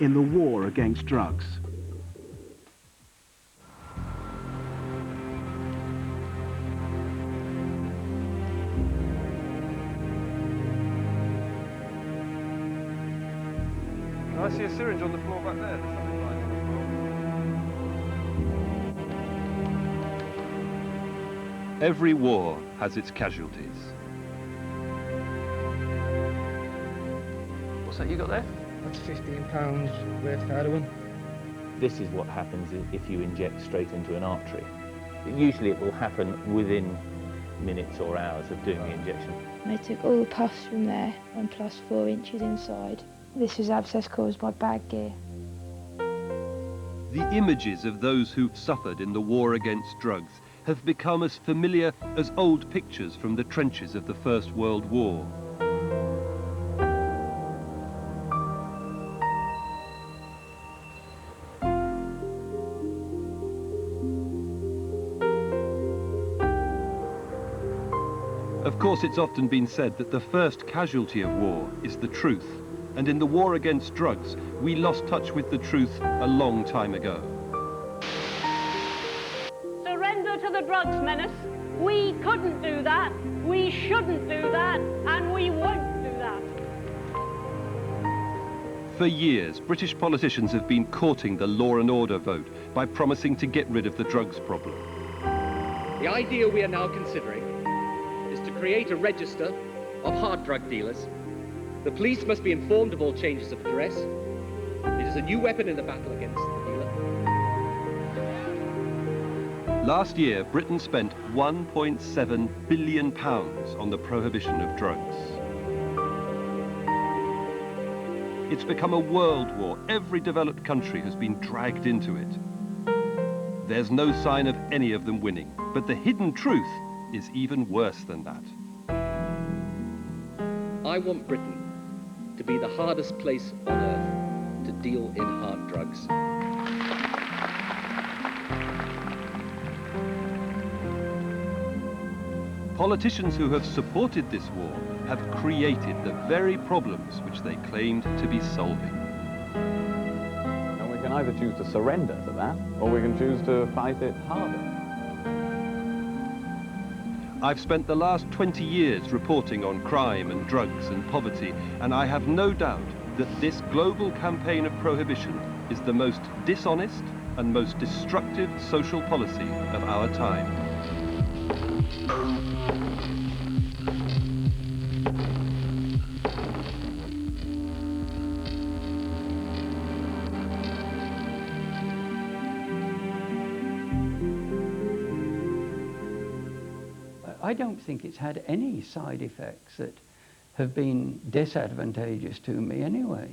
in the war against drugs. I see a syringe on the floor back there. There's something lying on the floor. Every war has its casualties. What's that you got there? That's £15 worth of heroin. This is what happens if you inject straight into an artery. Usually it will happen within minutes or hours of doing the injection. They took all the pus from there and plus 4 inches inside. This was abscess caused by bad gear. The images of those who've suffered in the war against drugs have become as familiar as old pictures from the trenches of the First World War. Of course, it's often been said that the first casualty of war is the truth. And in the war against drugs, we lost touch with the truth a long time ago. Surrender to the drugs menace. We couldn't do that, we shouldn't do that, and we won't do that. For years, British politicians have been courting the law and order vote by promising to get rid of the drugs problem. The idea we are now considering is to create a register of hard drug dealers. The police must be informed of all changes of address. It is a new weapon in the battle against the dealer. Last year, Britain spent £1.7 billion on the prohibition of drugs. It's become a world war. Every developed country has been dragged into it. There's no sign of any of them winning, but the hidden truth is even worse than that. I want Britain to be the hardest place on earth to deal in hard drugs. Politicians who have supported this war have created the very problems which they claimed to be solving. And we can either choose to surrender to that, or we can choose to fight it harder. I've spent the last 20 years reporting on crime and drugs and poverty, and I have no doubt that this global campaign of prohibition is the most dishonest and most destructive social policy of our time. I don't think it's had any side effects that have been disadvantageous to me anyway.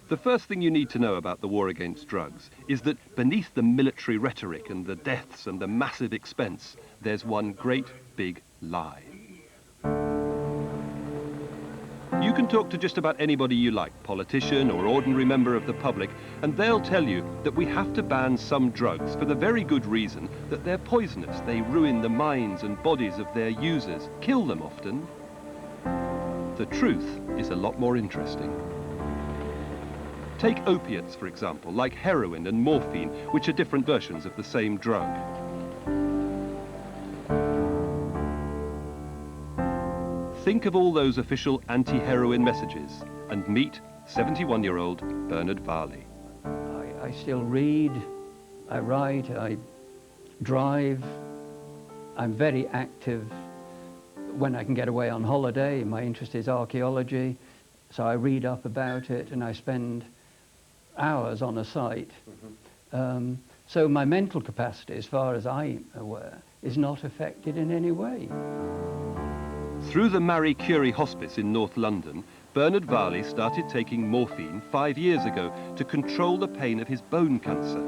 The first thing you need to know about the war against drugs is that beneath the military rhetoric and the deaths and the massive expense, there's one great big lie. You can talk to just about anybody you like, politician or ordinary member of the public, and they'll tell you that we have to ban some drugs for the very good reason that they're poisonous. They ruin the minds and bodies of their users, kill them often. The truth is a lot more interesting. Take opiates, for example, like heroin and morphine, which are different versions of the same drug. Think of all those official anti-heroin messages and meet 71-year-old Bernard Varley. I still read, I write, I drive. I'm very active when I can get away on holiday. My interest is archaeology, so I read up about it and I spend hours on a site. So my mental capacity, as far as I'm aware, is not affected in any way. Through the Marie Curie Hospice in North London, Bernard Varley started taking morphine 5 years ago to control the pain of his bone cancer.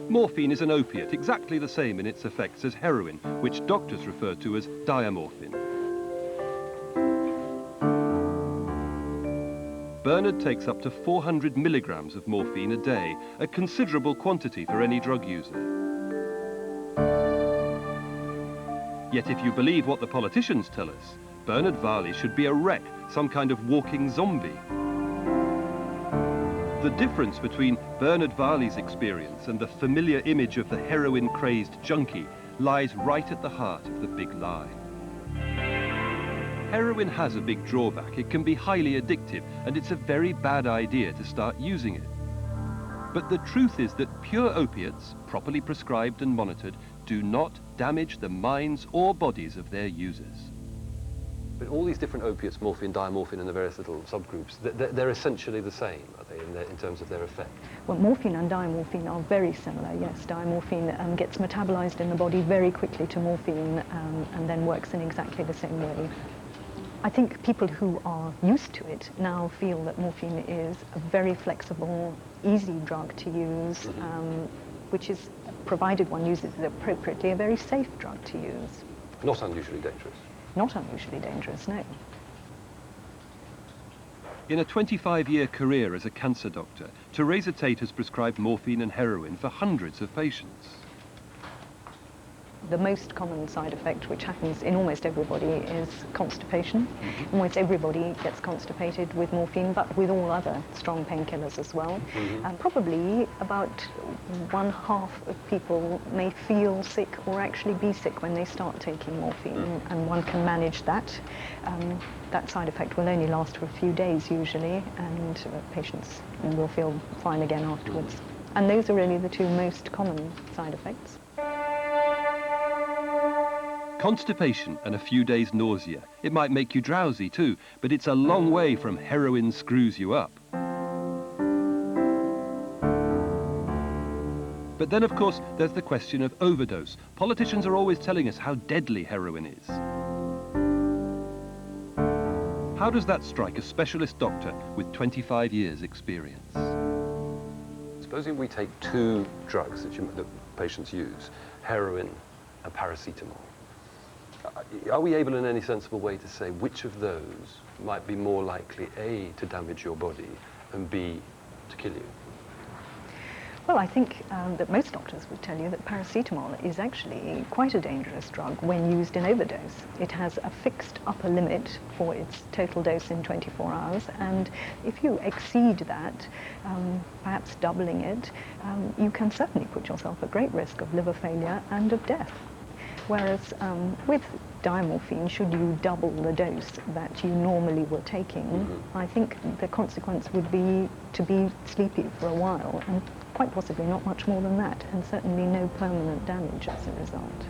Morphine is an opiate, exactly the same in its effects as heroin, which doctors refer to as diamorphine. Bernard takes up to 400 milligrams of morphine a day, a considerable quantity for any drug user. Yet if you believe what the politicians tell us, Bernard Varley should be a wreck, some kind of walking zombie. The difference between Bernard Varley's experience and the familiar image of the heroin-crazed junkie lies right at the heart of the big lie. Heroin has a big drawback. It can be highly addictive, and it's a very bad idea to start using it. But the truth is that pure opiates, properly prescribed and monitored, do not damage the minds or bodies of their users. But all these different opiates, morphine, diamorphine, and the various little subgroups, they're essentially the same, are they, in terms of their effect? Well, morphine and diamorphine are very similar, yes. Diamorphine gets metabolized in the body very quickly to morphine and then works in exactly the same way. I think people who are used to it now feel that morphine is a very flexible, easy drug to use, which is, provided one uses it appropriately, a very safe drug to use. Not unusually dangerous. Not unusually dangerous, no. In a 25-year career as a cancer doctor, Teresa Tate has prescribed morphine and heroin for hundreds of patients. The most common side effect, which happens in almost everybody, is constipation. Almost everybody gets constipated with morphine, but with all other strong painkillers as well. And probably about 1/2 of people may feel sick or actually be sick when they start taking morphine, and one can manage that. That side effect will only last for a few days usually, and patients will feel fine again afterwards. And those are really the two most common side effects. Constipation and a few days nausea. It might make you drowsy too, but it's a long way from heroin screws you up. But then, of course, there's the question of overdose. Politicians are always telling us how deadly heroin is. How does that strike a specialist doctor with 25 years' experience? Supposing we take two drugs that patients use, heroin and paracetamol. Are we able in any sensible way to say which of those might be more likely, A, to damage your body, and B, to kill you? Well, I think that most doctors would tell you that paracetamol is actually quite a dangerous drug when used in overdose. It has a fixed upper limit for its total dose in 24 hours, and if you exceed that, perhaps doubling it, you can certainly put yourself at great risk of liver failure and of death. Whereas with diamorphine, should you double the dose that you normally were taking, I think the consequence would be to be sleepy for a while, and quite possibly not much more than that, and certainly no permanent damage as a result.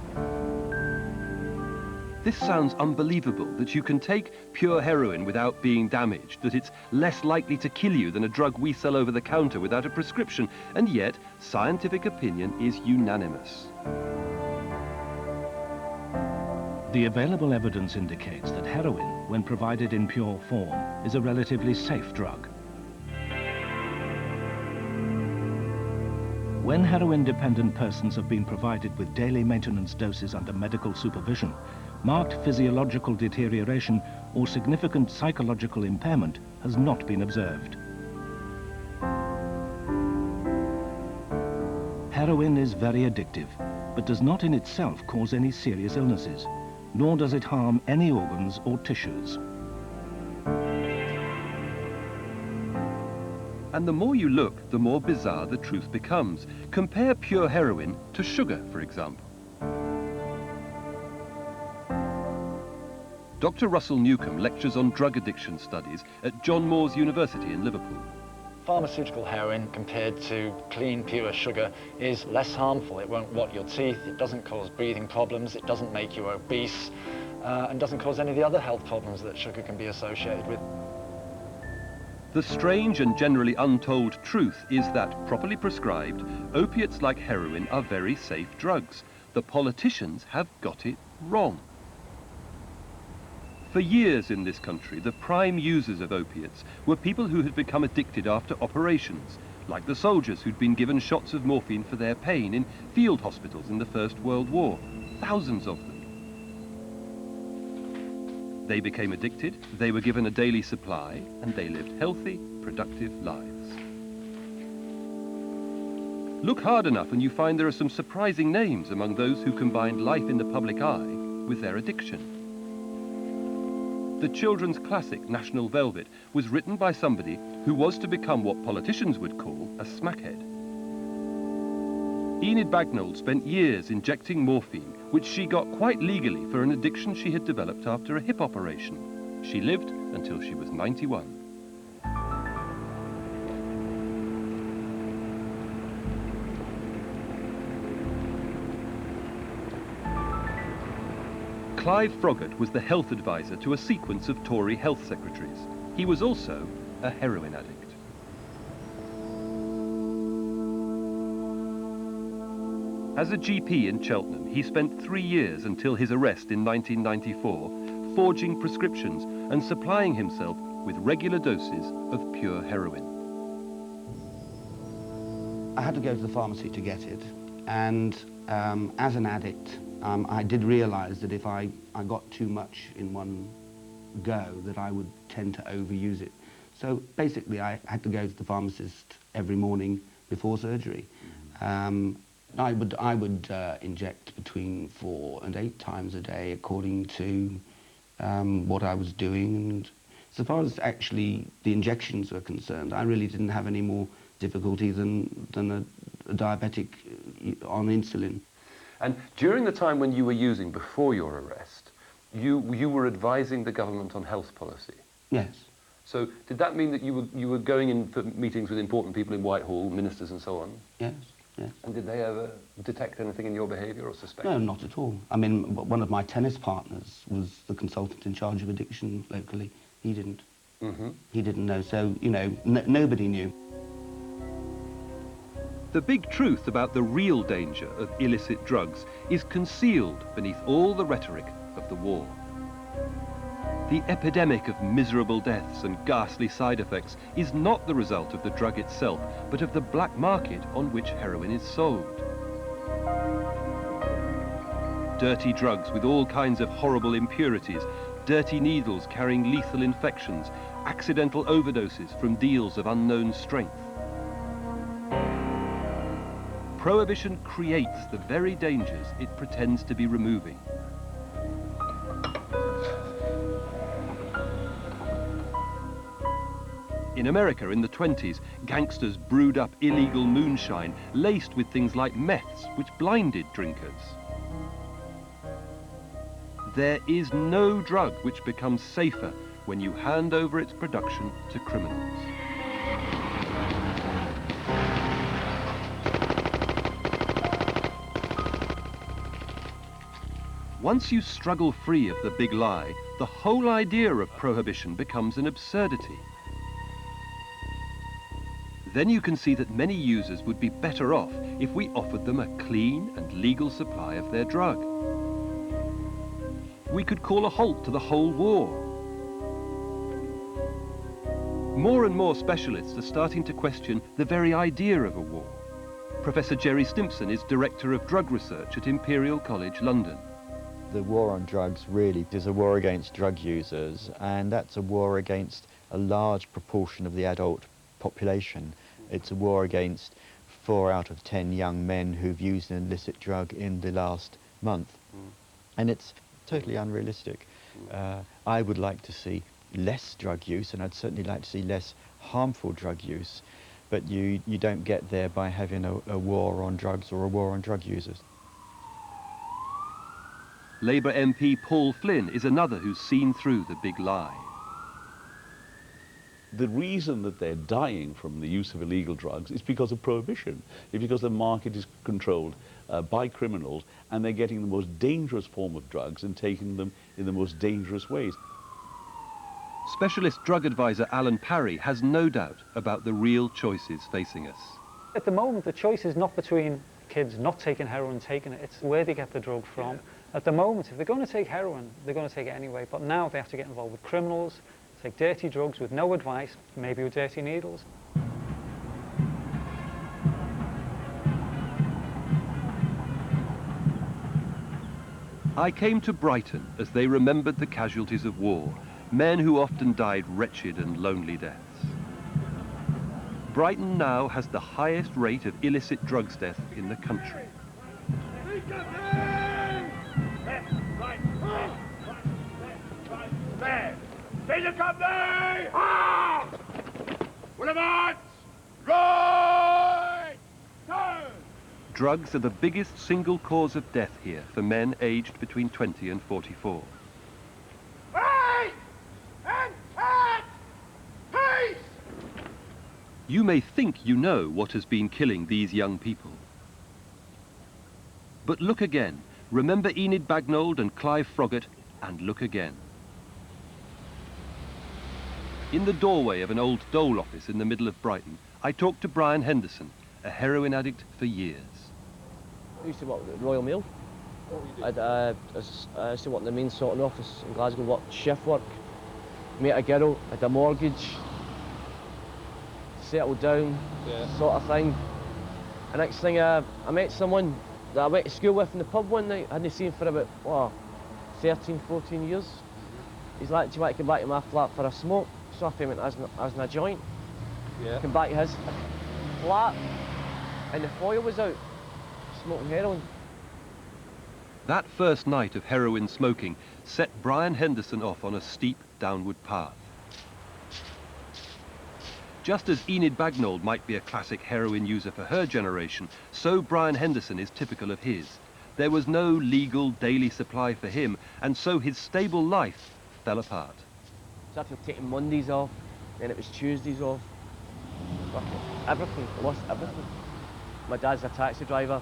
This sounds unbelievable, that you can take pure heroin without being damaged, that it's less likely to kill you than a drug we sell over the counter without a prescription, and yet scientific opinion is unanimous. The available evidence indicates that heroin, when provided in pure form, is a relatively safe drug. When heroin-dependent persons have been provided with daily maintenance doses under medical supervision, marked physiological deterioration or significant psychological impairment has not been observed. Heroin is very addictive, but does not in itself cause any serious illnesses, nor does it harm any organs or tissues. And the more you look, the more bizarre the truth becomes. Compare pure heroin to sugar, for example. Dr. Russell Newcomb lectures on drug addiction studies at John Moores University in Liverpool. Pharmaceutical heroin compared to clean, pure sugar is less harmful. It won't rot your teeth, it doesn't cause breathing problems, it doesn't make you obese, and doesn't cause any of the other health problems that sugar can be associated with. The strange and generally untold truth is that, properly prescribed, opiates like heroin are very safe drugs. The politicians have got it wrong. For years in this country, the prime users of opiates were people who had become addicted after operations, like the soldiers who'd been given shots of morphine for their pain in field hospitals in the First World War. Thousands of them. They became addicted, they were given a daily supply, and they lived healthy, productive lives. Look hard enough and you find there are some surprising names among those who combined life in the public eye with their addiction. The children's classic National Velvet was written by somebody who was to become what politicians would call a smackhead. Enid Bagnold spent years injecting morphine, which she got quite legally for an addiction she had developed after a hip operation. She lived until she was 91. Clyde Froggit was the health advisor to a sequence of Tory health secretaries. He was also a heroin addict. As a GP in Cheltenham, he spent 3 years until his arrest in 1994, forging prescriptions and supplying himself with regular doses of pure heroin. I had to go to the pharmacy to get it, and as an addict, I did realize that if I got too much in one go, that I would tend to overuse it. So basically, I had to go to the pharmacist every morning before surgery. I would inject between 4 and 8 times a day, according to what I was doing. And so far as actually the injections were concerned, I really didn't have any more difficulty than a diabetic on insulin. And during the time when you were using, before your arrest, you were advising the government on health policy? Yes. So did that mean that you were going in for meetings with important people in Whitehall, ministers and so on? Yes, yes. And did they ever detect anything in your behaviour or suspect? No, not at all. I mean, one of my tennis partners was the consultant in charge of addiction locally. He didn't. Mm-hmm. He didn't know, so, you know, nobody knew. The big truth about the real danger of illicit drugs is concealed beneath all the rhetoric of the war. The epidemic of miserable deaths and ghastly side effects is not the result of the drug itself, but of the black market on which heroin is sold. Dirty drugs with all kinds of horrible impurities, dirty needles carrying lethal infections, accidental overdoses from deals of unknown strength. Prohibition creates the very dangers it pretends to be removing. In America in the 20s, gangsters brewed up illegal moonshine laced with things like meths, which blinded drinkers. There is no drug which becomes safer when you hand over its production to criminals. Once you struggle free of the big lie, the whole idea of prohibition becomes an absurdity. Then you can see that many users would be better off if we offered them a clean and legal supply of their drug. We could call a halt to the whole war. More and more specialists are starting to question the very idea of a war. Professor Jerry Stimpson is Director of Drug Research at Imperial College London. The war on drugs really is a war against drug users, and that's a war against a large proportion of the adult population. It's a war against 4 out of 10 young men who've used an illicit drug in the last month. And it's totally unrealistic. I would like to see less drug use, and I'd certainly like to see less harmful drug use, but you don't get there by having a war on drugs or a war on drug users. Labour MP Paul Flynn is another who's seen through the big lie. The reason that they're dying from the use of illegal drugs is because of prohibition. It's because the market is controlled by criminals, and they're getting the most dangerous form of drugs and taking them in the most dangerous ways. Specialist drug advisor Alan Parry has no doubt about the real choices facing us. At the moment, the choice is not between kids not taking heroin, taking it, it's where they get the drug from. Yeah. At the moment, if they're going to take heroin, they're going to take it anyway, but now they have to get involved with criminals, take dirty drugs with no advice, maybe with dirty needles. I came to Brighton as they remembered the casualties of war, men who often died wretched and lonely deaths. Brighton now has the highest rate of illicit drugs death in the country. Left, right, Peter Company! Halt! With a march! Right! Turn! Drugs are the biggest single cause of death here for men aged between 20 and 44. Right! And cut! Peace! You may think you know what has been killing these young people. But look again. Remember Enid Bagnold and Clyde Froggit, and look again. In the doorway of an old dole office in the middle of Brighton, I talked to Brian Henderson, a heroin addict for years. I used to work at the Royal Mail. I used to work in the main sorting office in Glasgow, worked shift work, met a girl, had a mortgage, settled down, sort of thing. And next thing I met someone that I went to school with in the pub one night. I hadn't seen for about 13, 14 years. He's like, do you want to come back to my flat for a smoke? So I went as in a joint. Come back to his flat, and the foil was out, smoking heroin. That first night of heroin smoking set Brian Henderson off on a steep downward path. Just as Enid Bagnold might be a classic heroin user for her generation, so Brian Henderson is typical of his. There was no legal daily supply for him, and so his stable life fell apart. Started taking Mondays off, then it was Tuesdays off. Everything, I lost everything. My dad's a taxi driver,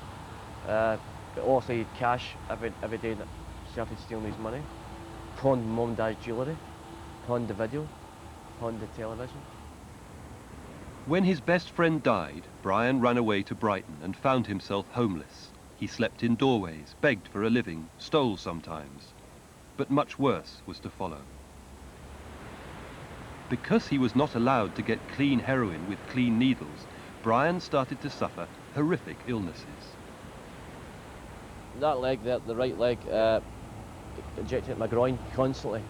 but also he had cash every day that started stealing his money. Pawned mum and dad's jewellery, pawned the video, pawned the television. When his best friend died, Brian ran away to Brighton and found himself homeless. He slept in doorways, begged for a living, stole sometimes. But much worse was to follow. Because he was not allowed to get clean heroin with clean needles, Brian started to suffer horrific illnesses. That leg, the right leg, injected at my groin constantly.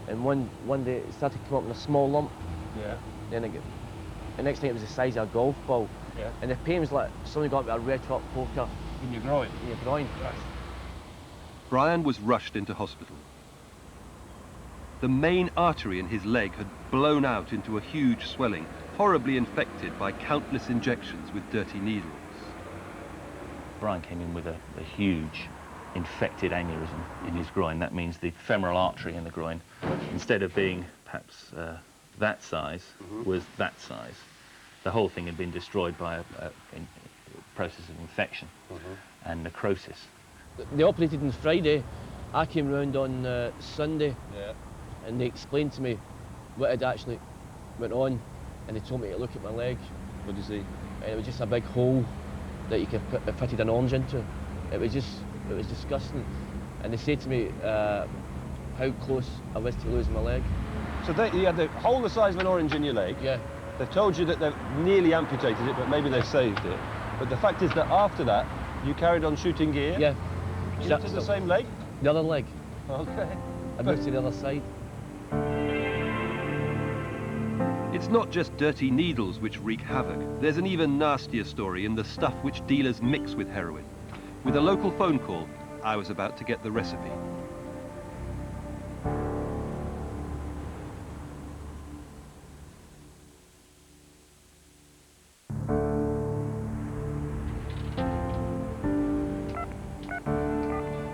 And one day it started to come up in a small lump. Then the next thing it was the size of a golf ball. And the pain was like somebody got me a red hot poker. In your groin? In your groin. Brian was rushed into hospital. The main artery in his leg had blown out into a huge swelling, horribly infected by countless injections with dirty needles. Brian came in with a huge infected aneurysm in his groin. That means the femoral artery in the groin, instead of being perhaps that size, was that size. The whole thing had been destroyed by a process of infection and necrosis. They operated on Friday. I came round on Sunday, and they explained to me what had actually went on, and they told me to look at my leg. What did you see? And it was just a big hole that you could fitted an orange into. It was disgusting. And they said to me how close I was to losing my leg. So you had the hole the size of an orange in your leg. They've told you that they've nearly amputated it, but maybe they've saved it. But the fact is that after that, you carried on shooting gear? You to the same leg? The other leg. Okay. I moved to the other side. It's not just dirty needles which wreak havoc. There's an even nastier story in the stuff which dealers mix with heroin. With a local phone call, I was about to get the recipe.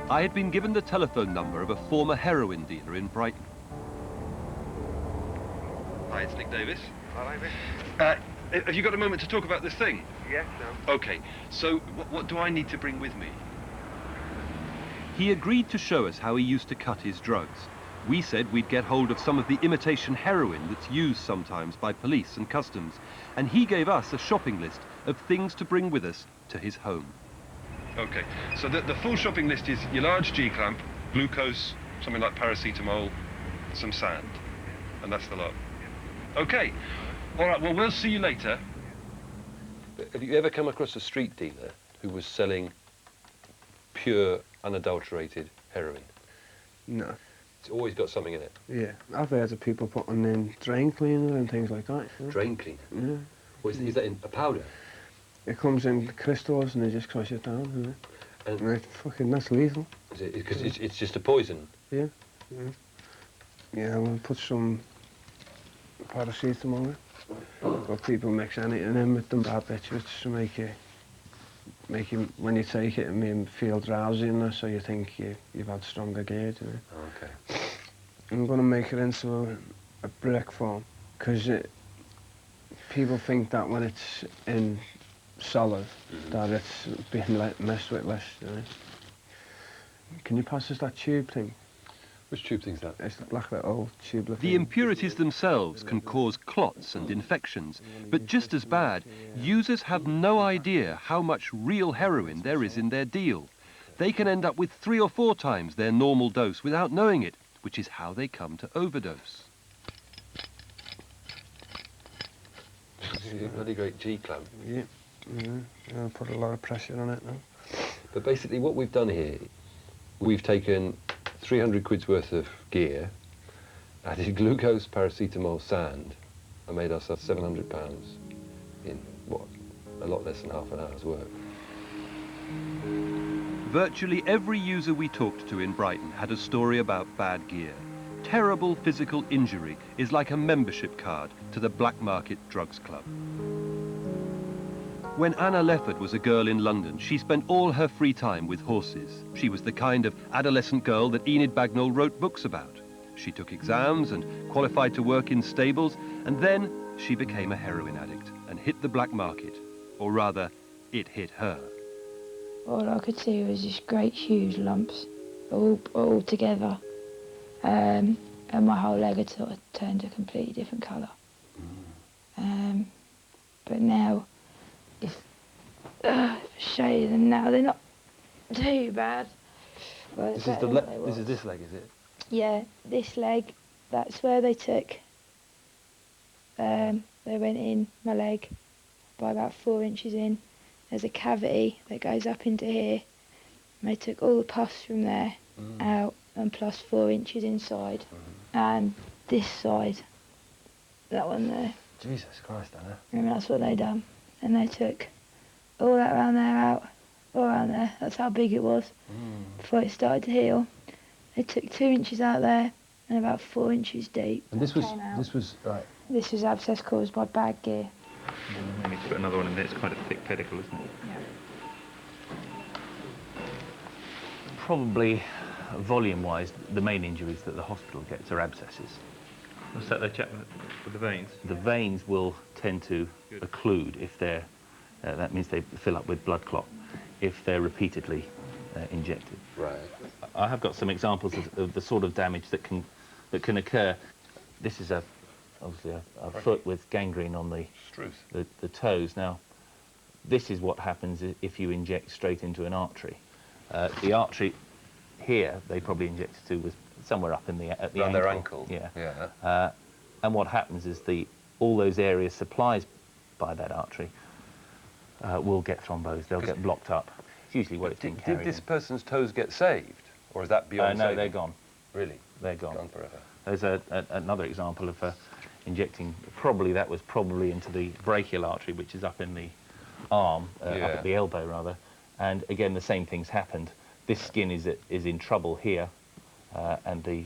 I had been given the telephone number of a former heroin dealer in Brighton. Hi, it's Nick Davies. Hi, Davies. Have you got a moment to talk about this thing? Yes, no. Okay, so what do I need to bring with me? He agreed to show us how he used to cut his drugs. We said we'd get hold of some of the imitation heroin that's used sometimes by police and customs, and he gave us a shopping list of things to bring with us to his home. Okay, so the full shopping list is your large G-clamp, glucose, something like paracetamol, some sand, and that's the lot. Okay, all right, well, we'll see you later. Have you ever come across a street dealer who was selling pure, unadulterated heroin? No. It's always got something in it. Yeah, I've heard of people putting in drain cleaner and things like that. Drain cleaner? Yeah. Or is that in a powder? It comes in crystals and they just crush it down, and that's lethal. Is it? Because it's just a poison? Yeah. Yeah, we'll put some paracetamol in. Or people mix anything in with them bad bits to make you, when you take it, feel drowsy and that, so you think you've had stronger gear, you know. Okay. I'm going to make it into a brick form, because people think that when it's in solid, that it's being messed with less, you know. Can you pass us that tube thing? Which tube thing's that? It's like that old tube. The impurities themselves can cause clots and infections, but just as bad, users have no idea how much real heroin there is in their deal. They can end up with 3 or 4 times their normal dose without knowing it, which is how they come to overdose. Bloody great G-clamp. Yeah, I'll put a lot of pressure on it now. But basically what we've done here, we've taken 300 quid's worth of gear, added glucose, paracetamol, sand, and made ourselves 700 pounds in, what, a lot less than half an hour's work. Virtually every user we talked to in Brighton had a story about bad gear. Terrible physical injury is like a membership card to the black market drugs club. When Anna Lefford was a girl in London, she spent all her free time with horses. She was the kind of adolescent girl that Enid Bagnall wrote books about. She took exams and qualified to work in stables, and then she became a heroin addict and hit the black market. Or rather, it hit her. All I could see was just great huge lumps, all together. And my whole leg had sort of turned a completely different colour. But now, if shaded them now, they're not too bad. But This is this leg, is it? Yeah, this leg, that's where they took, they went in my leg by about 4 inches in. There's a cavity that goes up into here, and they took all the pus from there out, and plus 4 inches inside, and this side, that one there. Jesus Christ, Anna. And that's what they done. And they took all that round there out, all around there. That's how big it was before it started to heal. They took 2 inches out there and about 4 inches deep. And this was right. This was abscess caused by bad gear. Maybe put another one in there. It's quite a thick pedicle, isn't it? Yeah. Probably, volume-wise, the main injuries that the hospital gets are abscesses. What's that they check with the veins? The veins will tend to occlude if they're, that means they fill up with blood clot, if they're repeatedly injected. Right. I have got some examples of the sort of damage that can occur. This is obviously a foot with gangrene on the toes. Now, this is what happens if you inject straight into an artery. The artery here, they probably injected to was somewhere up in at the around ankle. their ankle. Yeah. And what happens is all those areas supplied by that artery will get thrombosed. They'll get blocked up. It's usually what it's been carried. Did this person's toes get saved, or is that beyond No, saving? they're gone. Really? They're gone. Gone forever. There's another example of injecting. That was probably into the brachial artery, which is up in the arm, up at the elbow rather. And again, the same things happened. This skin is in trouble here, and the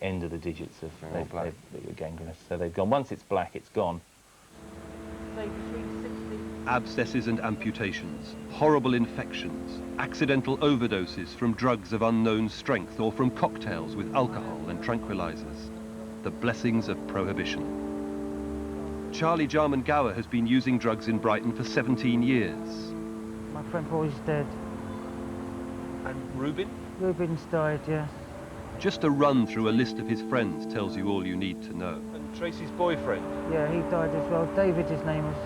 end of the digits they're gangrenous. So they've gone. Once it's black, it's gone. Abscesses and amputations, horrible infections, accidental overdoses from drugs of unknown strength or from cocktails with alcohol and tranquilizers. The blessings of prohibition. Charlie Jarman Gower has been using drugs in Brighton for 17 years. My friend Paul is dead. And Reuben? Reuben's died, yeah. Just a run through a list of his friends tells you all you need to know. And Tracy's boyfriend? Yeah, he died as well. David, his name was.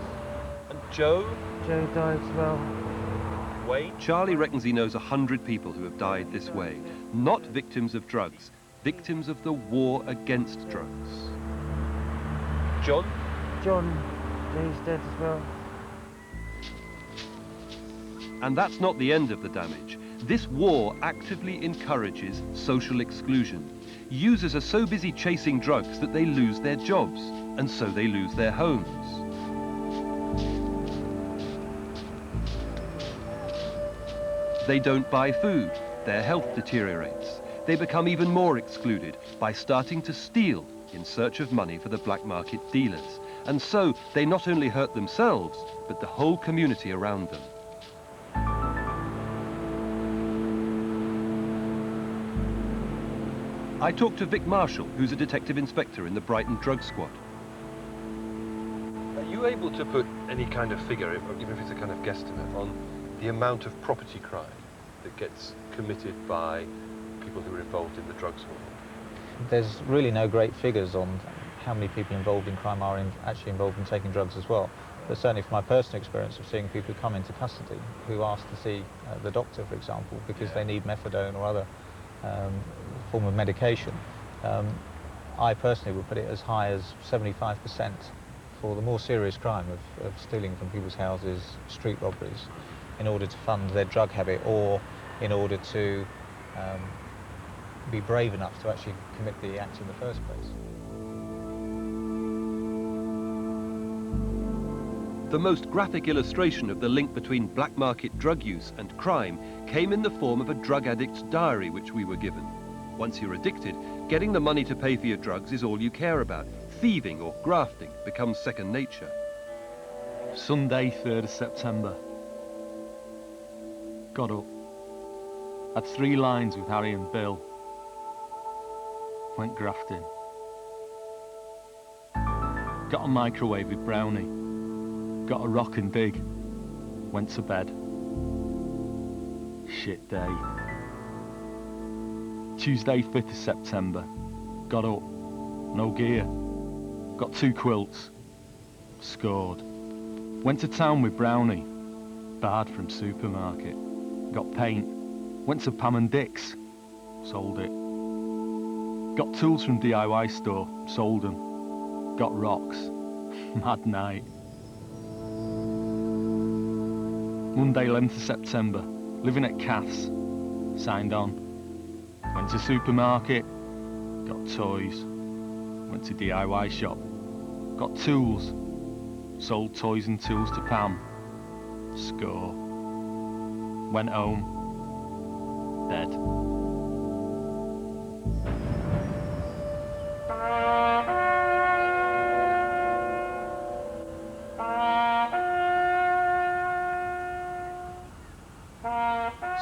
And Joe? Joe died as well. Wayne? Charlie reckons he knows 100 people who have died this way. Not victims of drugs, victims of the war against drugs. John? John, he's dead as well. And that's not the end of the damage. This war actively encourages social exclusion. Users are so busy chasing drugs that they lose their jobs, and so they lose their homes. They don't buy food, their health deteriorates. they become even more excluded by starting to steal in search of money for the black market dealers. And so they not only hurt themselves, but the whole community around them. I talked to Vic Marshall, who's a detective inspector in the Brighton Drug Squad. Are you able to put any kind of figure, even if it's a kind of guesstimate, on the amount of property crime that gets committed by people who are involved in the drugs world? There's really no great figures on how many people involved in crime are actually involved in taking drugs as well. But certainly from my personal experience of seeing people who come into custody who ask to see the doctor, for example, because they need methadone or other form of medication, I personally would put it as high as 75% for the more serious crime of stealing from people's houses, street robberies, in order to fund their drug habit or in order to be brave enough to actually commit the act in the first place. The most graphic illustration of the link between black market drug use and crime came in the form of a drug addict's diary which we were given. Once you're addicted, getting the money to pay for your drugs is all you care about. Thieving or grafting becomes second nature. Sunday, 3rd of September. Got up. Had 3 lines with Harry and Bill. Went grafting. Got a microwave with Brownie. Got a rock and dig. Went to bed. Shit day. Tuesday, 5th of September. Got up. No gear. Got 2 quilts. Scored. Went to town with Brownie. Bard from supermarket. Got paint. Went to Pam and Dick's. Sold it. Got tools from DIY store. Sold them. Got rocks. Mad night. Monday, 11th of September. Living at Cath's. Signed on. Went to supermarket. Got toys. Went to DIY shop. Got tools. Sold toys and tools to Pam. Score. Went home. Dead.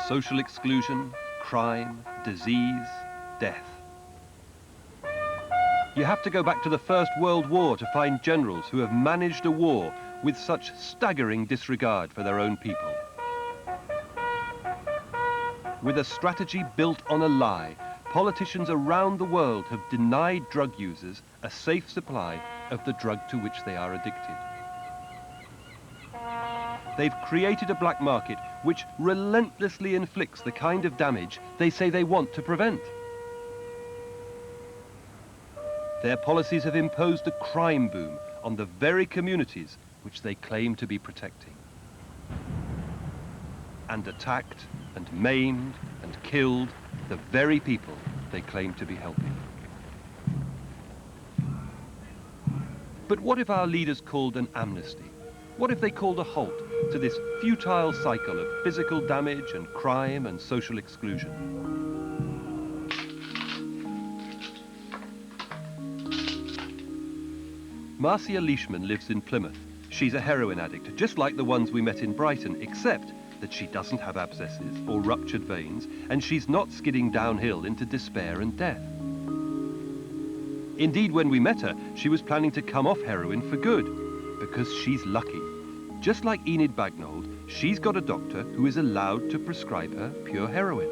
Social exclusion, crime, disease, death. You have to go back to the First World War to find generals who have managed a war with such staggering disregard for their own people. With a strategy built on a lie, politicians around the world have denied drug users a safe supply of the drug to which they are addicted. They've created a black market which relentlessly inflicts the kind of damage they say they want to prevent. Their policies have imposed a crime boom on the very communities which they claim to be protecting. And attacked and maimed and killed the very people they claim to be helping. But what if our leaders called an amnesty? What if they called a halt to this futile cycle of physical damage and crime and social exclusion? Marcia Leishman lives in Plymouth. She's a heroin addict, just like the ones we met in Brighton, except that she doesn't have abscesses or ruptured veins, and she's not skidding downhill into despair and death. Indeed, when we met her, she was planning to come off heroin for good, because she's lucky. Just like Enid Bagnold, she's got a doctor who is allowed to prescribe her pure heroin.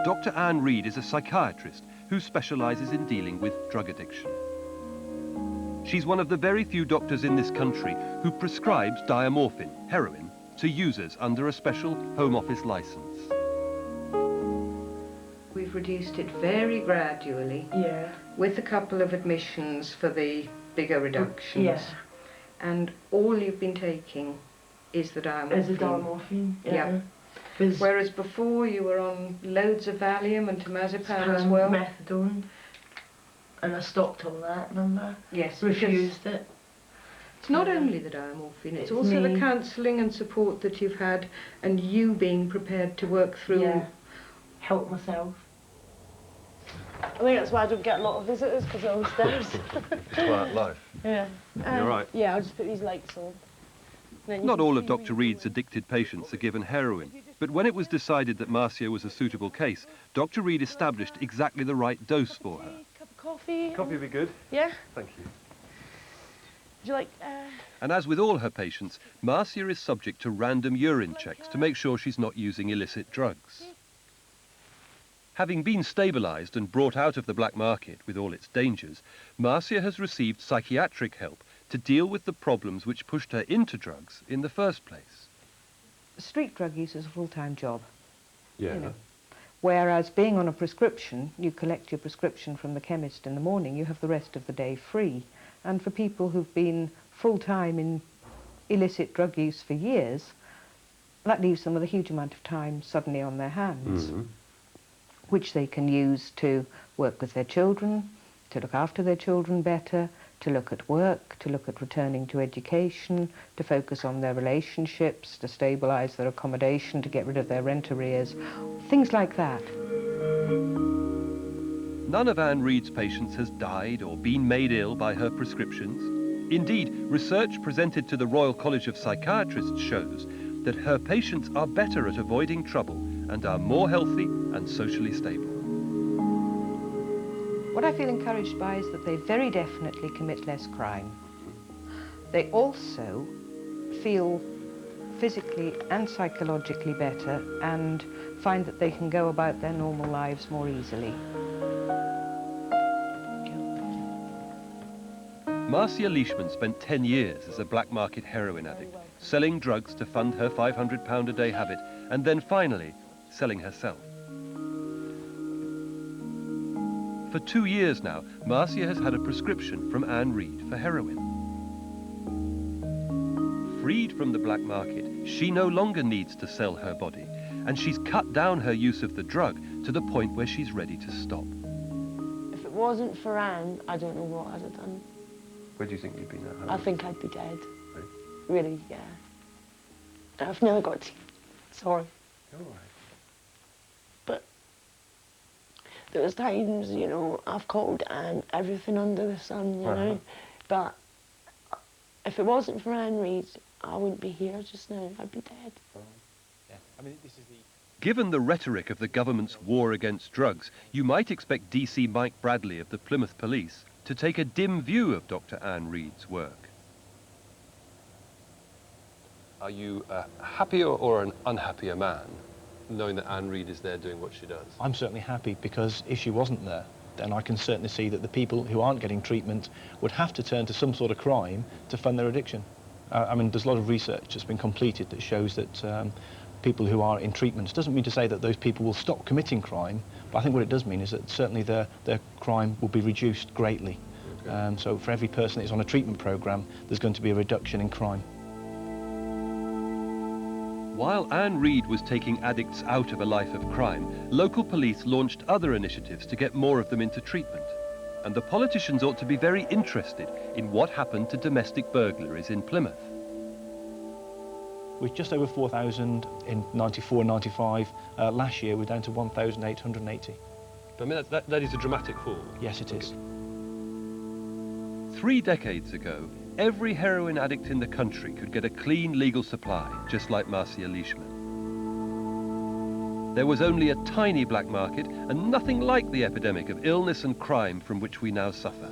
Dr. Anne Reed is a psychiatrist who specialises in dealing with drug addiction. She's one of the very few doctors in this country who prescribes diamorphine, heroin, to users under a special Home Office licence. We've reduced it very gradually, with a couple of admissions for the bigger reductions. And all you've been taking is the diamorphine. Is the diamorphine, yeah. Whereas before you were on loads of Valium and temazepam as well. Methadone. And I stopped all that, remember? Yes. Refused it. It's not only the diamorphine, it's also the counselling and support that you've had and you being prepared to work through. Yeah. Help myself. I think that's why I don't get a lot of visitors, because they're upstairs. Quiet life. Yeah. You're right. Yeah, I'll just put these lights on. Not all of Dr. Reed's addicted patients are given heroin, but when it was decided that Marcia was a suitable case, Dr. Reed established exactly the right dose for her. Cup of coffee. Coffee would be good. Yeah? Thank you. Would you like... And as with all her patients, Marcia is subject to random urine checks to make sure she's not using illicit drugs. Having been stabilised and brought out of the black market with all its dangers, Marcia has received psychiatric help to deal with the problems which pushed her into drugs in the first place. Street drug use is a full-time job. Yeah. You know. Whereas being on a prescription, you collect your prescription from the chemist in the morning, you have the rest of the day free. And for people who've been full-time in illicit drug use for years, that leaves them with a huge amount of time suddenly on their hands, which they can use to work with their children, to look after their children better, to look at work, to look at returning to education, to focus on their relationships, to stabilise their accommodation, to get rid of their rent arrears, things like that. None of Anne Reed's patients has died or been made ill by her prescriptions. Indeed, research presented to the Royal College of Psychiatrists shows that her patients are better at avoiding trouble and are more healthy and socially stable. What I feel encouraged by is that they very definitely commit less crime. They also feel physically and psychologically better and find that they can go about their normal lives more easily. Marcia Leishman spent 10 years as a black market heroin addict, selling drugs to fund her £500 a day habit, and then finally selling herself. For 2 years now, Marcia has had a prescription from Anne Reed for heroin. Freed from the black market, she no longer needs to sell her body, and she's cut down her use of the drug to the point where she's ready to stop. If it wasn't for Anne, I don't know what I'd have done. Where do you think you'd be now? I think I'd be dead. Really, yeah. I've never got to... Sorry. You're all right. But there was times, you know, I've called Anne everything under the sun, you know. But if it wasn't for Anne Reed, I wouldn't be here just now. I'd be dead. Yeah. I mean, this is the... Given the rhetoric of the government's war against drugs, you might expect DC Mike Bradley of the Plymouth Police to take a dim view of Dr. Anne Reed's work. Are you a happier or an unhappier man, knowing that Anne Reed is there doing what she does? I'm certainly happy, because if she wasn't there, then I can certainly see that the people who aren't getting treatment would have to turn to some sort of crime to fund their addiction. I mean, there's a lot of research that's been completed that shows that people who are in treatment, it doesn't mean to say that those people will stop committing crime, but I think what it does mean is that certainly their crime will be reduced greatly. Okay. So for every person that's on a treatment programme, there's going to be a reduction in crime. While Anne Reed was taking addicts out of a life of crime, local police launched other initiatives to get more of them into treatment. And the politicians ought to be very interested in what happened to domestic burglaries in Plymouth. With just over 4,000 in 94 and 95, last year we're down to 1,880. I mean, that is a dramatic fall. Yes, it is. 3 decades ago, every heroin addict in the country could get a clean legal supply, just like Marcia Leishman. There was only a tiny black market and nothing like the epidemic of illness and crime from which we now suffer.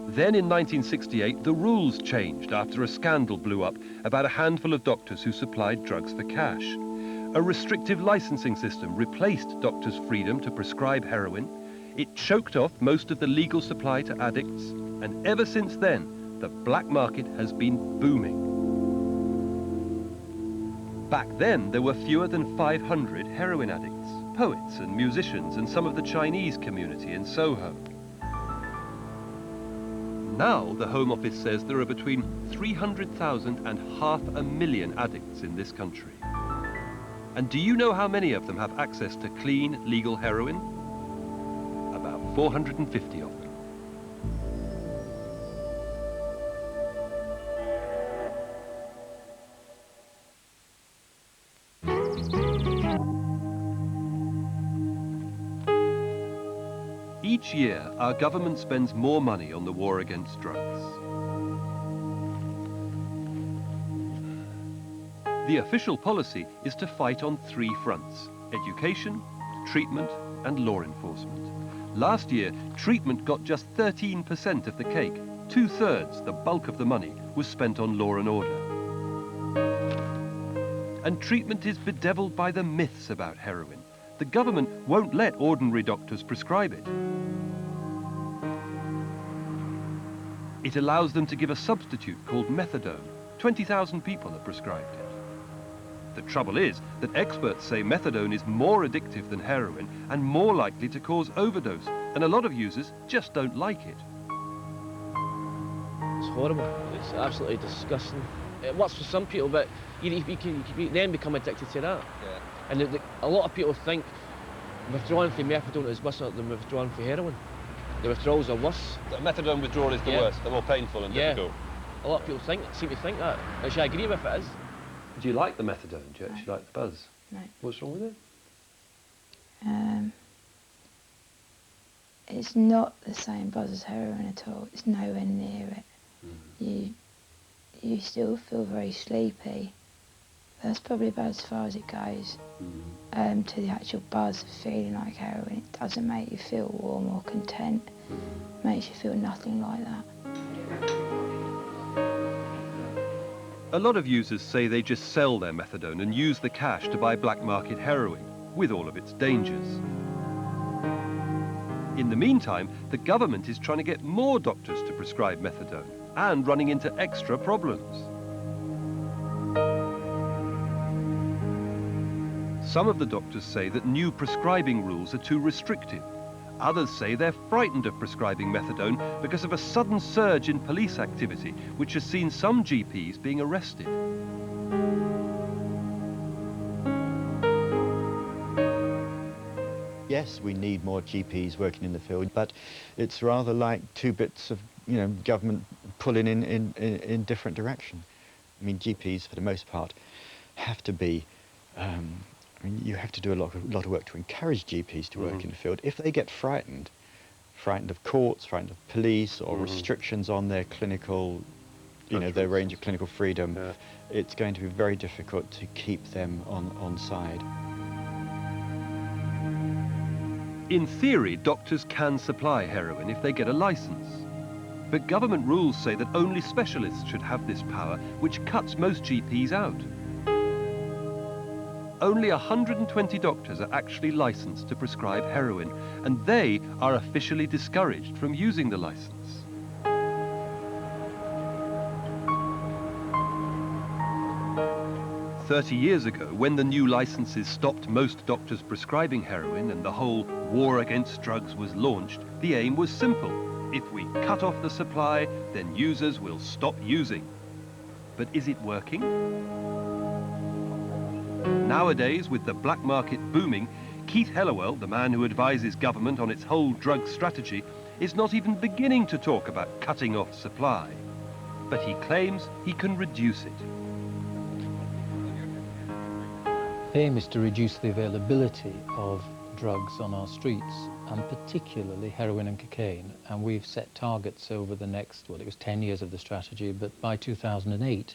Then in 1968, the rules changed after a scandal blew up about a handful of doctors who supplied drugs for cash. A restrictive licensing system replaced doctors' freedom to prescribe heroin. It choked off most of the legal supply to addicts, and ever since then, the black market has been booming. Back then, there were fewer than 500 heroin addicts, poets and musicians, and some of the Chinese community in Soho. Now, the Home Office says there are between 300,000 and 500,000 addicts in this country. And do you know how many of them have access to clean, legal heroin? About 450 of them. each year our government spends more money on the war against drugs. The official policy is to fight on 3 fronts: education, treatment and law enforcement. Last year, treatment got just 13% of the cake. 2/3, the bulk of the money, was spent on law and order. And treatment is bedeviled by the myths about heroin. The government won't let ordinary doctors prescribe it. It allows them to give a substitute called methadone. 20,000 people are prescribed it. The trouble is that experts say methadone is more addictive than heroin and more likely to cause overdose, and a lot of users just don't like it. It's horrible. It's absolutely disgusting. It works for some people, but you can then become addicted to that. Yeah. And a lot of people think withdrawing from methadone is worse than withdrawing from heroin. The withdrawals are worse. The methadone withdrawal is the worst, the more painful and difficult. A lot of people seem to think that, which I agree with it is. Do you like the methadone? Do you actually like the buzz? No. What's wrong with it? It's not the same buzz as heroin at all. It's nowhere near it. You still feel very sleepy. That's probably about as far as it goes. To the actual buzz of feeling like heroin. It doesn't make you feel warm or content. It makes you feel nothing like that. A lot of users say they just sell their methadone and use the cash to buy black market heroin, with all of its dangers. In the meantime, the government is trying to get more doctors to prescribe methadone and running into extra problems. Some of the doctors say that new prescribing rules are too restrictive. Others say they're frightened of prescribing methadone because of a sudden surge in police activity, which has seen some GPs being arrested. Yes, we need more GPs working in the field, but it's rather like 2 bits of, government pulling in different direction. I mean, GPs, for the most part, have to be you have to do a lot of work to encourage GPs to work in the field. If they get frightened of courts, frightened of police, or restrictions on their clinical, their range of clinical freedom, it's going to be very difficult to keep them on side. In theory, doctors can supply heroin if they get a license. But government rules say that only specialists should have this power, which cuts most GPs out. Only 120 doctors are actually licensed to prescribe heroin, and they are officially discouraged from using the license. "30 years ago, when the new licenses stopped most doctors prescribing heroin and the whole war against drugs was launched, the aim was simple. If we cut off the supply, then users will stop using. But is it working? Nowadays, with the black market booming, Keith Hellawell, the man who advises government on its whole drug strategy, is not even beginning to talk about cutting off supply. But he claims he can reduce it. The aim is to reduce the availability of drugs on our streets, and particularly heroin and cocaine. And we've set targets over the next, well, it was 10 years of the strategy, but by 2008,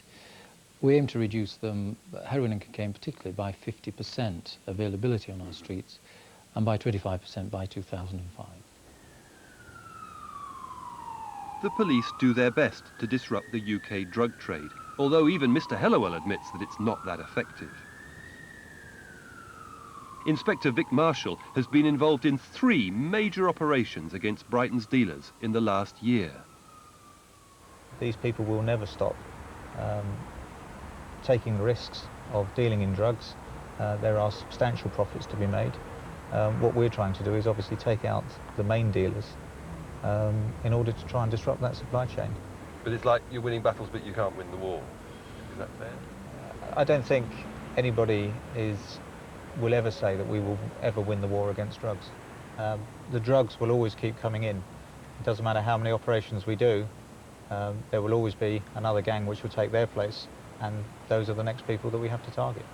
we aim to reduce them, heroin and cocaine particularly, by 50% availability on our streets, and by 25% by 2005. The police do their best to disrupt the UK drug trade, although even Mr. Hellawell admits that it's not that effective. Inspector Vic Marshall has been involved in 3 major operations against Brighton's dealers in the last year. These people will never stop taking the risks of dealing in drugs. There are substantial profits to be made. What we're trying to do is obviously take out the main dealers in order to try and disrupt that supply chain. But it's like you're winning battles, but you can't win the war. Is that fair? I don't think anybody will ever say that we will ever win the war against drugs. The drugs will always keep coming in. It doesn't matter how many operations we do, there will always be another gang which will take their place, and those are the next people that we have to target.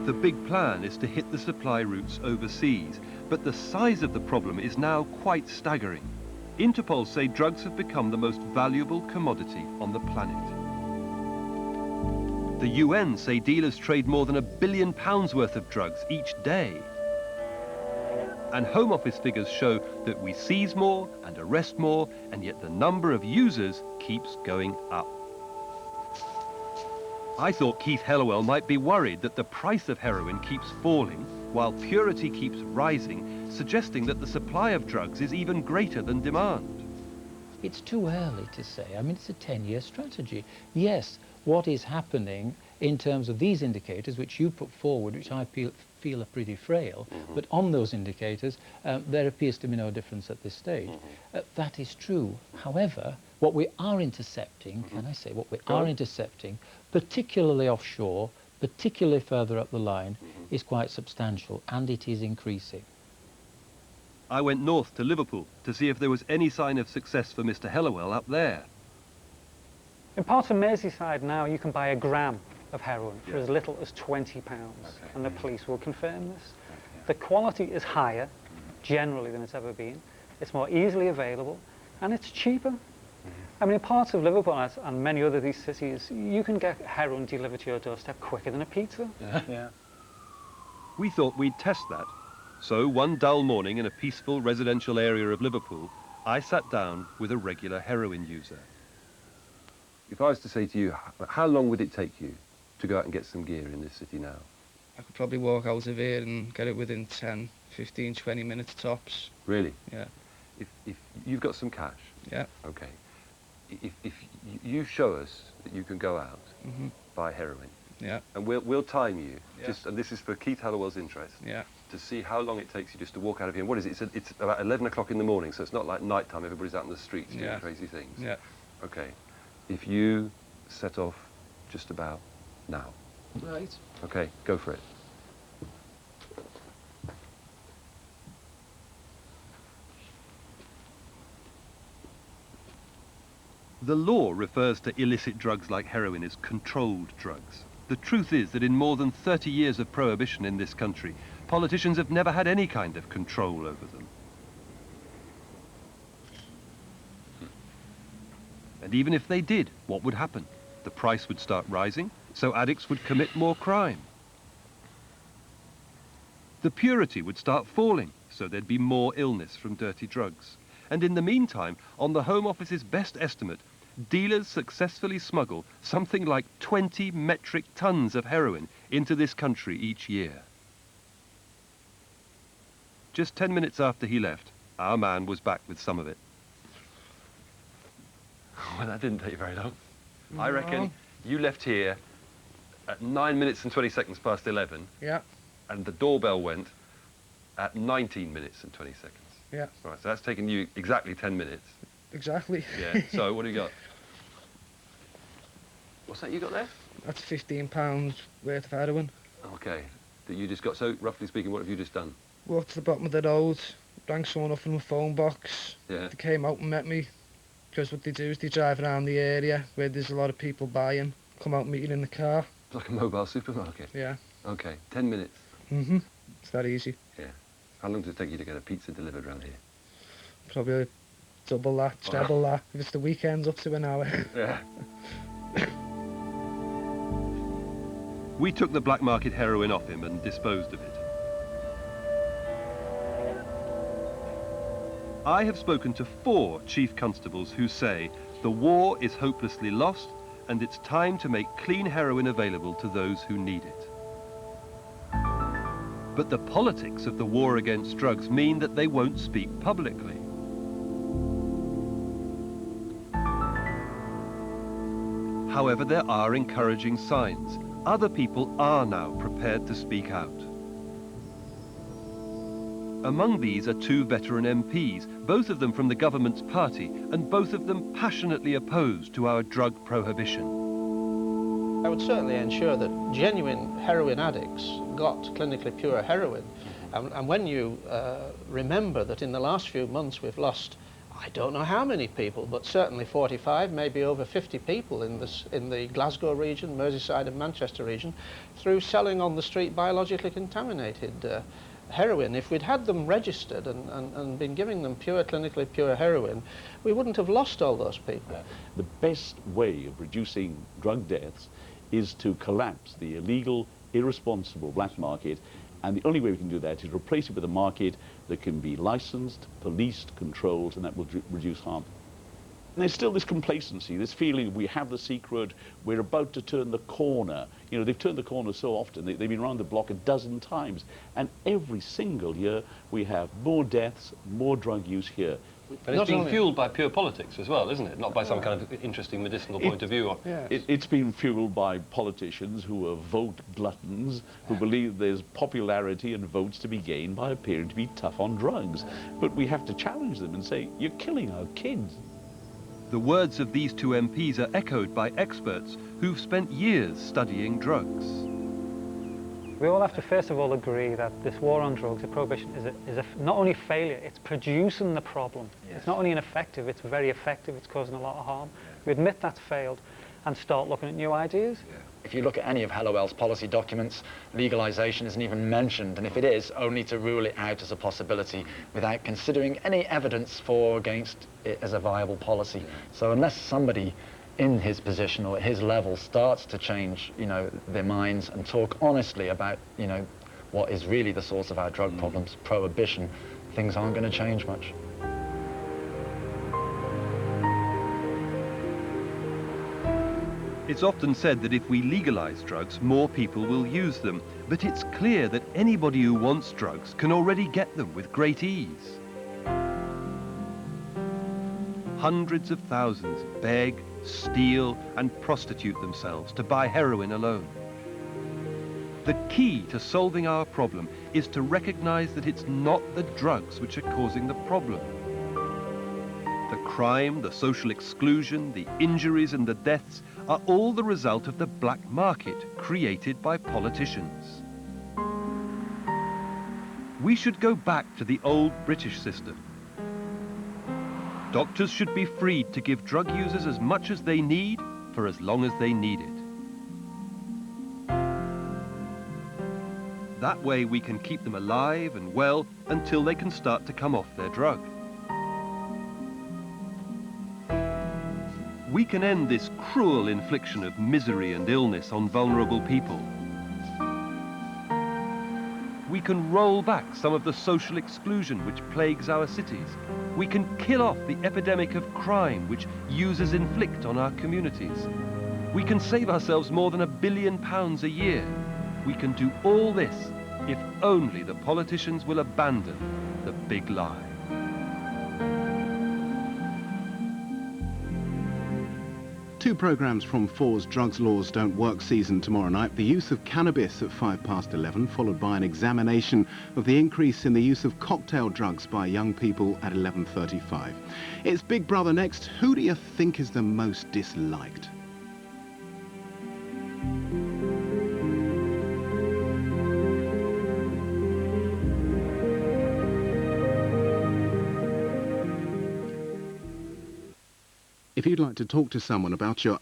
The big plan is to hit the supply routes overseas, but the size of the problem is now quite staggering. Interpol say drugs have become the most valuable commodity on the planet. The UN say dealers trade more than £1 billion worth of drugs each day. And Home Office figures show that we seize more and arrest more, and yet the number of users keeps going up. I thought Keith Hellawell might be worried that the price of heroin keeps falling while purity keeps rising, suggesting that the supply of drugs is even greater than demand. It's too early to say. I mean, it's a 10-year strategy. Yes, what is happening in terms of these indicators, which you put forward, which I feel are pretty frail, but on those indicators, there appears to be no difference at this stage. That is true. However, what we are intercepting, can I say, what we are intercepting, particularly offshore, particularly further up the line, is quite substantial, and it is increasing. I went north to Liverpool to see if there was any sign of success for Mr. Hellawell up there. In parts of Merseyside now, you can buy a gram of heroin for as little as £20, and the police will confirm this. The quality is higher, generally, than it's ever been. It's more easily available, and it's cheaper. I mean, in parts of Liverpool and many other these cities, you can get heroin delivered to your doorstep quicker than a pizza. Yeah. We thought we'd test that. So one dull morning in a peaceful residential area of Liverpool, I sat down with a regular heroin user. If I was to say to you, how long would it take you to go out and get some gear in this city now? I could probably walk out of here and get it within 10, 15, 20 minutes tops. Really? Yeah. If you've got some cash? Yeah. Okay. If you show us that you can go out, buy heroin, yeah, and we'll time you, and this is for Keith Hellawell's interest, yeah, to see how long it takes you just to walk out of here. And what is it? It's about 11 o'clock in the morning, so it's not like night time, everybody's out in the streets doing crazy things. Yeah. Okay. If you set off just about now. Right. Okay, go for it. The law refers to illicit drugs like heroin as controlled drugs. The truth is that in more than 30 years of prohibition in this country, politicians have never had any kind of control over them. And even if they did, what would happen? The price would start rising, so addicts would commit more crime. The purity would start falling, so there'd be more illness from dirty drugs. And in the meantime, on the Home Office's best estimate, dealers successfully smuggle something like 20 metric tons of heroin into this country each year. Just 10 minutes after he left, our man was back with some of it. Well, that didn't take very long. No. I reckon you left here at 9 minutes and 20 seconds past 11. Yeah. And the doorbell went at 19 minutes and 20 seconds. Yeah. Right, so that's taken you exactly 10 minutes. Exactly. Yeah, so what do you got? What's that you got there? That's £15 worth of heroin. Okay, that you just got. So, roughly speaking, what have you just done? Walked to the bottom of the road, rang someone up from a phone box. Yeah. They came out and met me, because what they do is they drive around the area where there's a lot of people buying, come out and meet you in the car. It's like a mobile supermarket? Yeah. Okay, 10 minutes. It's that easy. Yeah. How long does it take you to get a pizza delivered around here? Probably double that, treble that. If it's the weekends, up to an hour. Yeah. We took the black market heroin off him and disposed of it. I have spoken to 4 chief constables who say the war is hopelessly lost and it's time to make clean heroin available to those who need it. But the politics of the war against drugs mean that they won't speak publicly. However, there are encouraging signs. Other people are now prepared to speak out. Among these are 2 veteran MPs, both of them from the government's party, and both of them passionately opposed to our drug prohibition. I would certainly ensure that genuine heroin addicts got clinically pure heroin. And when you remember that in the last few months we've lost I don't know how many people, but certainly 45, maybe over 50 people in the Glasgow region, Merseyside and Manchester region, through selling on the street biologically contaminated heroin. If we'd had them registered and been giving them pure, clinically pure heroin, we wouldn't have lost all those people. The best way of reducing drug deaths is to collapse the illegal, irresponsible black market, and the only way we can do that is replace it with a market that can be licensed, policed, controlled, and that will reduce harm. And there's still this complacency, this feeling we have the secret, we're about to turn the corner. You know, they've turned the corner so often, they've been around the block a dozen times, and every single year we have more deaths, more drug use here. But it's being fuelled by pure politics as well, isn't it? Not by some kind of interesting medicinal point of view. It's been fuelled by politicians who are vote gluttons, who believe there's popularity and votes to be gained by appearing to be tough on drugs. But we have to challenge them and say, you're killing our kids. The words of these two MPs are echoed by experts who've spent years studying drugs. We all have to first of all agree that this war on drugs, the prohibition, is not only failure, it's producing the problem. Yes. It's not only ineffective, it's very effective, it's causing a lot of harm. We admit that's failed and start looking at new ideas. Yeah. If you look at any of Hallowell's policy documents, legalisation isn't even mentioned, and if it is, only to rule it out as a possibility without considering any evidence for or against it as a viable policy. So unless somebody in his position or at his level starts to change, you know, their minds and talk honestly about, you know, what is really the source of our drug problems, prohibition, things aren't going to change much. It's often said that if we legalise drugs, more people will use them. But it's clear that anybody who wants drugs can already get them with great ease. Hundreds of thousands beg, steal and prostitute themselves to buy heroin alone. The key to solving our problem is to recognise that it's not the drugs which are causing the problem. The crime, the social exclusion, the injuries and the deaths are all the result of the black market created by politicians. We should go back to the old British system. Doctors should be freed to give drug users as much as they need for as long as they need it. That way we can keep them alive and well until they can start to come off their drug. We can end this cruel infliction of misery and illness on vulnerable people. We can roll back some of the social exclusion which plagues our cities. We can kill off the epidemic of crime which users inflict on our communities. We can save ourselves more than £1 billion a year. We can do all this if only the politicians will abandon the big lie. Two programmes from 4's Drugs Laws Don't Work season tomorrow night. The use of cannabis at 11:05, followed by an examination of the increase in the use of cocktail drugs by young people at 11:35. It's Big Brother next. Who do you think is the most disliked? If you'd like to talk to someone about your